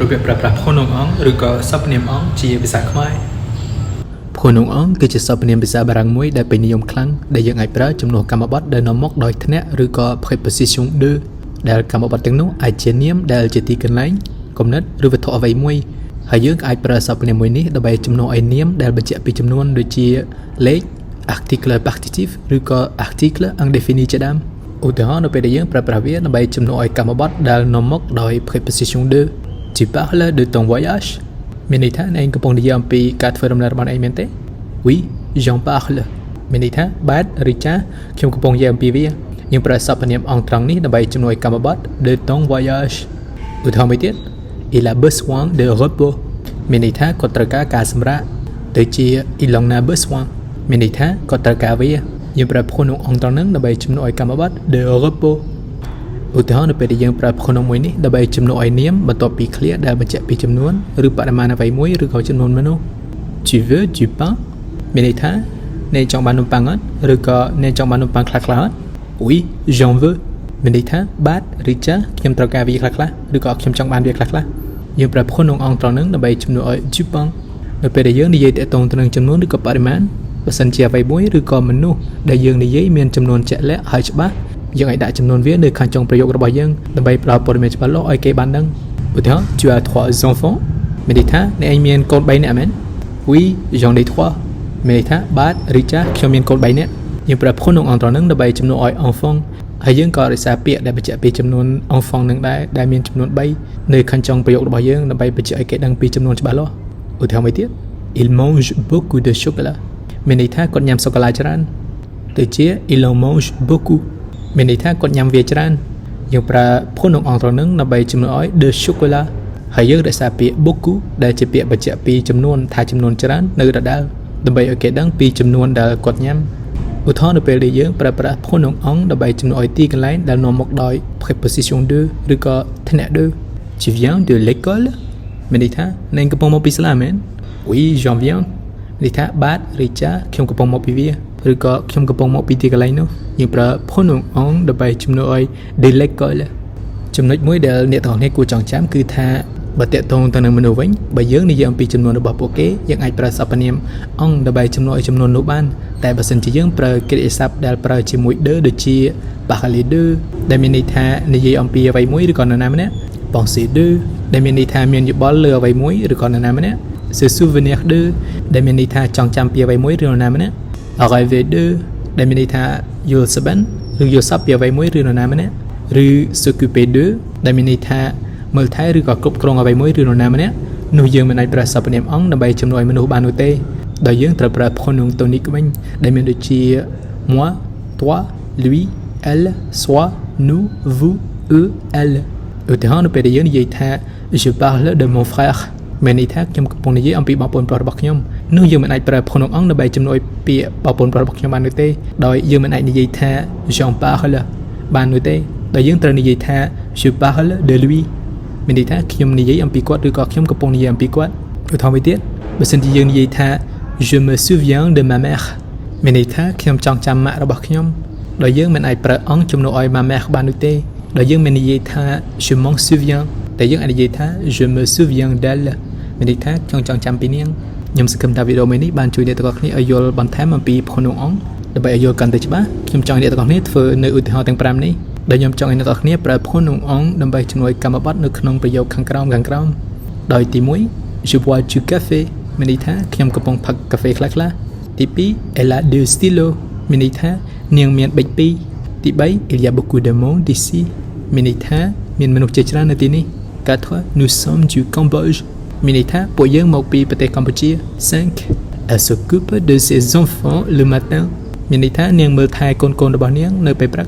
របៀបប្រើប្រាស់ភូនងអង្គឬក៏សព្វនាមអង្គជាភាសាខ្មែរភូនងអង្គគឺជាសព្វនាមភាសាបារាំងមួយដែលពេញនិយមខ្លាំងដែលយើងអាចប្រើជំនួសកម្មបត្តិដែលនាំមកដោយថ្នាក់ឬក៏ préposition de ដែលកម្មបត្តិទាំងនោះអាចជានាមដែលជាទីកន្លែងគំនិតឬវត្ថុអ្វីមួយហើយយើងអាចប្រើសព្វនាមមួយនេះដើម្បីជំនួសឲ្យនាមដែលបញ្ជាក់ពីចំនួនដូចជាលេខ article partitif ឬក៏ article indéfini ជាដើមឧទាហរណ៍នៅពេលដែលយើងប្រើប្រាស់វាដើម្បីជំនួសឲ្យកម្មបត្តិដែលនាំមកដោយ préposition de tu parles de ton voyage មានន័យថាឯងកំពុងនិយាយអំពីការធ្វើដំណើររបស់ឯងមែនទេ oui j'en parle មានន័យថាបាទឬចាខ្ញុំកំពុងនិយាយអំពីវាយើងប្រើសព្វនាមអង្គត្រង់នេះដើម្បីជំនួសកម្មបត្តិ de ton voyage ឧទាហរណ៍មួយទៀត il a besoin de repos មានន័យថាគាត់ត្រូវការការសម្រាកដូចជា il en a besoin មានន័យថាគាត់ត្រូវការវាយើងប្រើភូនងអង្គត្រង់ហ្នឹងដើម្បីជំនួសឲ្យកម្មបត្តិ de repos ឧទាហរណ៍នៅពេលដែលយើងប្រើភូនងមួយនេះដើម្បីជំនួសឲ្យនាមបន្ទាប់ពី clear ដែលបញ្ជាក់ពីចំនួនឬបរិមាណអ្វីមួយឬក៏ចំនួនមនុស្ស tu veux du pain មានន័យថាអ្នកចង់បាននំប៉័ងអត់ឬក៏អ្នកចង់បាននំប៉័ងខ្លះៗអត់ oui j'en veux មានន័យថាបាទឬចាខ្ញុំត្រូវការវាខ្លះៗឬក៏ខ្ញុំចង់បានវាខ្លះៗយើងប្រើភូនងអង្គត្រង់ហ្នឹងដើម្បីជំនួសឲ្យ du pain នៅពេលដែលយើងនិយាយទាក់ទងទៅនឹងចំនួនឬក៏បរិមាណបើសិនជាអ្វីមួយឬក៏មនុស្សដែលយើងនិយាយមានចំនួនជាក់លាក់ហើយច្បាស់យើងអាចដាក់ចំនួនវានៅខាងចុងប្រយោគរបស់យើងដើម្បីផ្ដល់ព័ត៌មានច្បាស់លាស់ឲ្យគេបានដឹងឧទាហរណ៍ tu as 3 enfants មានន័យថាអ្នកឯងមានកូន3នាក់មែន oui j'en ai 3 មានន័យថាបាទឬចាខ្ញុំមានកូន3នាក់យើងប្រើភូនងអង្គត្រង់ហ្នឹងដើម្បីជំនួសឲ្យ enfant ហើយយើងក៏រក្សាពាក្យដែលបញ្ជាក់ពីចំនួន enfant នឹងដែរដែលមានចំនួន3នៅខាងចុងប្រយោគរបស់យើងដើម្បីបញ្ជាក់ឲ្យគេដឹងពីចំនួនច្បាស់លាស់ឧទាហរណ៍មួយទៀត il mange beaucoup de chocolat មានន័យថាគាត់ញ៉ាំសូកូឡាច្រើនដូចជា il en mange beaucoup មានន័យថាគាត់ញ៉ាំវាច្រើនយើងប្រើភូនងអង្គត្រង់ហ្នឹងដើម្បីជំនួសឲ្យ de chocolat ហើយយើងរក្សាពាក្យ beaucoup ដែលជាពាក្យបញ្ជាក់ពីចំនួនថាចំនួនច្រើននៅដដែលដើម្បីឲ្យគេដឹងពីចំនួនដែលគាត់ញ៉ាំឧទាហរណ៍នៅពេលដែលយើងប្រើប្រាស់ភូនងអង្គដើម្បីជំនួសឲ្យទីកន្លែងដែលនាំមកដោយ préposition de ឬក៏ថ្នាក់ de tu viens de l'école មានន័យថាអ្នកកំពុងមកពីសាលាមែន oui j'en viens ន័យថាបាទឬចាខ្ញុំកំពុងមកពីវាឬក៏ខ្ញុំកំពុងមកពីទីកន្លែងនោះយើងប្រើភូនងអង្គដើម្បីជំនួសឲ្យ de l'école ចំណុចមួយដែលអ្នកទាំងអស់គ្នាគួរចងចាំគឺថាបើតាក់ទងទៅនឹងមនុស្សវិញបើយើងនិយាយអំពីចំនួនរបស់ពួកគេយើងអាចប្រើសព្វនាមអង្គដើម្បីជំនួសឲ្យចំនួននោះបានតែបើសិនជាយើងប្រើកិរិយាសព្ទដែលប្រើជាមួយ de ដូចជា parler de ដែលមានន័យថានិយាយអំពីអ្វីមួយឬក៏នរណាម្នាក់ penser de ដែលមានន័យថាមានយោបល់លើអ្វីមួយឬក៏នរណាម្នាក់ se souvenir de ដែលមានន័យថាចងចាំពីអ្វីមួយឬនរណាម្នាក់ rêver de ដែលមានន័យថាយល់សប្តិឬយល់សប្តិពីអ្វីមួយឬនរណាម្នាក់ឬ s'occuper de ដែលមានន័យថាមើលថែឬក៏គ្រប់គ្រងអ្វីមួយឬនរណាម្នាក់នោះយើងមិនអាចប្រើសព្វនាមអង្គដើម្បីជំនួសឲ្យមនុស្សបាននោះទេដោយយើងត្រូវប្រើភូនងតូនីកវិញដែលមានដូចជា moi toi lui elle soi nous vous eux elle ឧទាហរណ៍នៅពេលដែលយើងនិយាយថា je parle de mon frère មានន័យថាខ្ញុំកំពុងនិយាយអំពីបងប្អូនប្រុសរបស់ខ្ញុំនោះយើងមិនអាចប្រើភូនងអង្គដើម្បីជំនួសឲ្យពាក្យបងប្អូនប្រុសរបស់ខ្ញុំបាននោះទេដោយយើងមិនអាចនិយាយថា j'en parle បាននោះទេដោយយើងត្រូវនិយាយថា je parle de lui មានន័យថាខ្ញុំនិយាយអំពីគាត់ឬក៏ខ្ញុំកំពុងនិយាយអំពីគាត់ឧទាហរណ៍មួយទៀតបើសិនជាយើងនិយាយថា je me souviens de ma mère មានន័យថាខ្ញុំចងចាំម៉ាក់របស់ខ្ញុំដោយយើងមិនអាចប្រើអង្គជំនួសឲ្យ ma mère បាននោះទេដោយយើងមិននិយាយថា je m'en souviens តែយើងអាចនិយាយថា je me souviens d'elle មានន័យថាខ្ញុំចងចាំពីនាងខ្ញុំសង្ឃឹមថាវីដេអូមួយនេះបានជួយអ្នកទាំងអស់គ្នាឲ្យយល់បន្ថែមអំពីភូនងអង្គដើម្បីឲ្យយល់កាន់តែច្បាស់ខ្ញុំចង់អ្នកទាំងអស់គ្នាធ្វើនៅឧទាហរណ៍ទាំង5នេះដែលខ្ញុំចង់ឲ្យអ្នកទាំងអស់គ្នាប្រើភូនងអង្គដើម្បីជំនួសកម្មបត្តិនៅក្នុងប្រយោគខាងក្រោមដោយទី1 je bois du café មានន័យថាខ្ញុំកំពុងផឹកកាហ្វេខ្លះៗទី2 elle a deux stylos មានន័យថានាងមានប៊ិច2ទី3 il y a beaucoup de monde ici មានន័យថាមានមនុស្សជាច្រើននៅទីនេះ4 nous sommes du Cambodge មានន័យថាពួកយើងមកពីប្រទេសកម្ពុជា5 elle s'occupe de ses enfants le matin មានន័យថានាងមើលថែកូនៗរបស់នាងនៅពេលព្រឹក